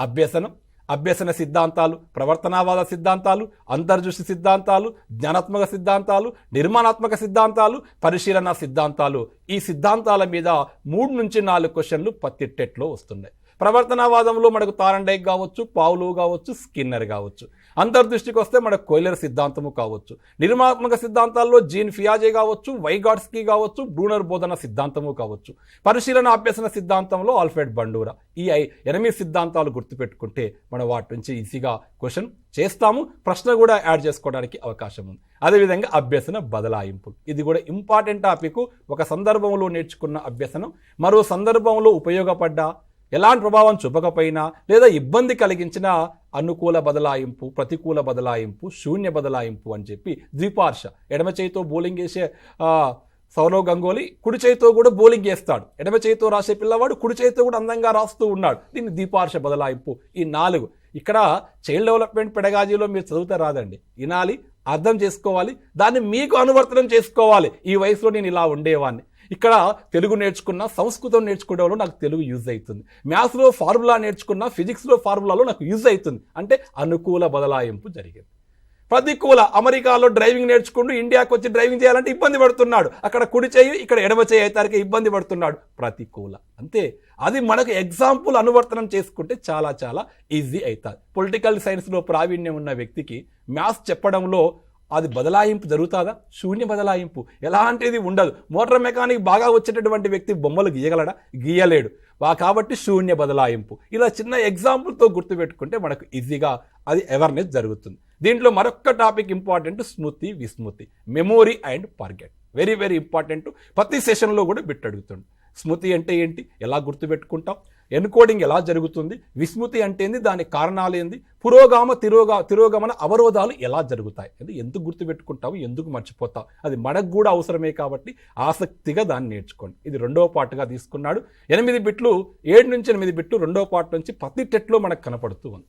అభ్యసనం, అభ్యసన సిద్ధాంతాలు, ప్రవర్తనావాద సిద్ధాంతాలు, అంతర్దృష్టి సిద్ధాంతాలు, జ్ఞానాత్మక సిద్ధాంతాలు, నిర్మాణాత్మక సిద్ధాంతాలు, పరిశీలన సిద్ధాంతాలు. ఈ సిద్ధాంతాల మీద 3 నుంచి 4 క్వశ్చన్లు ప్రతి టెట్లో వస్తున్నాయి. ప్రవర్తనావాదంలో మనకు తారండైక్ కావచ్చు, పావ్లోవ్ కావచ్చు, స్కిన్నర్ కావచ్చు. అంతర్దృష్టికి వస్తే మనకు కోయిలర్ సిద్ధాంతము కావచ్చు. నిర్మాణాత్మక సిద్ధాంతాల్లో జీన్ పియాజే కావచ్చు, వైగాట్స్కీ కావచ్చు, బ్రూనర్ బోధన సిద్ధాంతము కావచ్చు. పరిశీలన అభ్యసన సిద్ధాంతంలో ఆల్ఫ్రెడ్ బండూరా. ఈ 8 సిద్ధాంతాలు గుర్తుపెట్టుకుంటే మనం వాటి నుంచి ఈజీగా క్వశ్చన్ చేస్తాము, ప్రశ్న కూడా యాడ్ చేసుకోవడానికి అవకాశం ఉంది. అదేవిధంగా అభ్యసన బదలాయింపులు, ఇది కూడా ఇంపార్టెంట్ టాపిక్. ఒక సందర్భంలో నేర్చుకున్న అభ్యసనం మరో సందర్భంలో ఉపయోగపడ్డా, ఎలాంటి ప్రభావం చూపకపోయినా లేదా ఇబ్బంది కలిగించిన అనుకూల బదలాయింపు, ప్రతికూల బదలాయింపు, శూన్య బదలాయింపు అని చెప్పి ద్విపార్ష. ఎడమ చేయితో బౌలింగ్ వేసే సౌరవ్ గంగోలీ కుడి చేయితో కూడా బౌలింగ్ వేస్తాడు. ఎడమ చేయితో రాసే పిల్లవాడు కుడి చేయితో కూడా అందంగా రాస్తూ ఉన్నాడు. దీన్ని ద్విపార్ష బదలాయింపు. ఈ 4 ఇక్కడ చైల్డ్ డెవలప్మెంట్ పెడగాజీలో మీరు చదివితే రాదండి. వినాలి, అర్థం చేసుకోవాలి, దాన్ని మీకు అనువర్తనం చేసుకోవాలి. ఈ వయసులో నేను ఇలా ఉండేవాడిని, ఇక్కడ తెలుగు నేర్చుకున్న, సంస్కృతం నేర్చుకునే వాళ్ళు నాకు తెలుగు యూజ్ అవుతుంది, మ్యాథ్స్లో ఫార్ములా నేర్చుకున్న, ఫిజిక్స్లో ఫార్ములాలో నాకు యూజ్ అవుతుంది అంటే అనుకూల బదలాయింపు జరిగింది. ప్రతికూల, అమెరికాలో డ్రైవింగ్ నేర్చుకుంటూ ఇండియాకి వచ్చి డ్రైవింగ్ చేయాలంటే ఇబ్బంది పడుతున్నాడు, అక్కడ కుడి చేయి ఇక్కడ ఎడమ చేయి అయితే ఇబ్బంది పడుతున్నాడు, ప్రతికూల. అంతే, అది మనకు ఎగ్జాంపుల్ అనువర్తనం చేసుకుంటే చాలా చాలా ఈజీ అవుతుంది. పొలిటికల్ సైన్స్లో ప్రావీణ్యం ఉన్న వ్యక్తికి మ్యాథ్స్ చెప్పడంలో అది బదలాయింపు జరుగుతుందా? శూన్య బదలాయింపు, ఎలాంటిది ఉండదు. మోటార్ మెకానిక్ బాగా వచ్చేటటువంటి వ్యక్తి బొమ్మలు గీయగలడా? గీయలేడు. కాబట్టి శూన్య బదలాయింపు. ఇలా చిన్న ఎగ్జాంపుల్తో గుర్తుపెట్టుకుంటే మనకు ఈజీగా అది అవేర్నెస్ జరుగుతుంది. దీంట్లో మరొక టాపిక్ ఇంపార్టెంట్, స్మృతి విస్మృతి, memory and forget. Very very important. ప్రతి సెషన్లో కూడా బిట్ అడుగుతుంది. స్మృతి అంటే ఏంటి, ఎలా గుర్తుపెట్టుకుంటాం, ఎన్కోడింగ్ ఎలా జరుగుతుంది, విస్మృతి అంటే ఏంది, దాని కారణాలు ఏంది, తిరోగమన అవరోధాలు ఎలా జరుగుతాయి, అది ఎందుకు గుర్తుపెట్టుకుంటావు, ఎందుకు మర్చిపోతావు, అది మనకు కూడా అవసరమే. కాబట్టి ఆసక్తిగా దాన్ని నేర్చుకోండి. ఇది 2వ పార్ట్గా తీసుకున్నాడు. 8 బిట్లు, 7 నుంచి 8 బిట్లు 2వ పార్ట్ నుంచి ప్రతి టెట్లో మనకు కనపడుతూ ఉంది.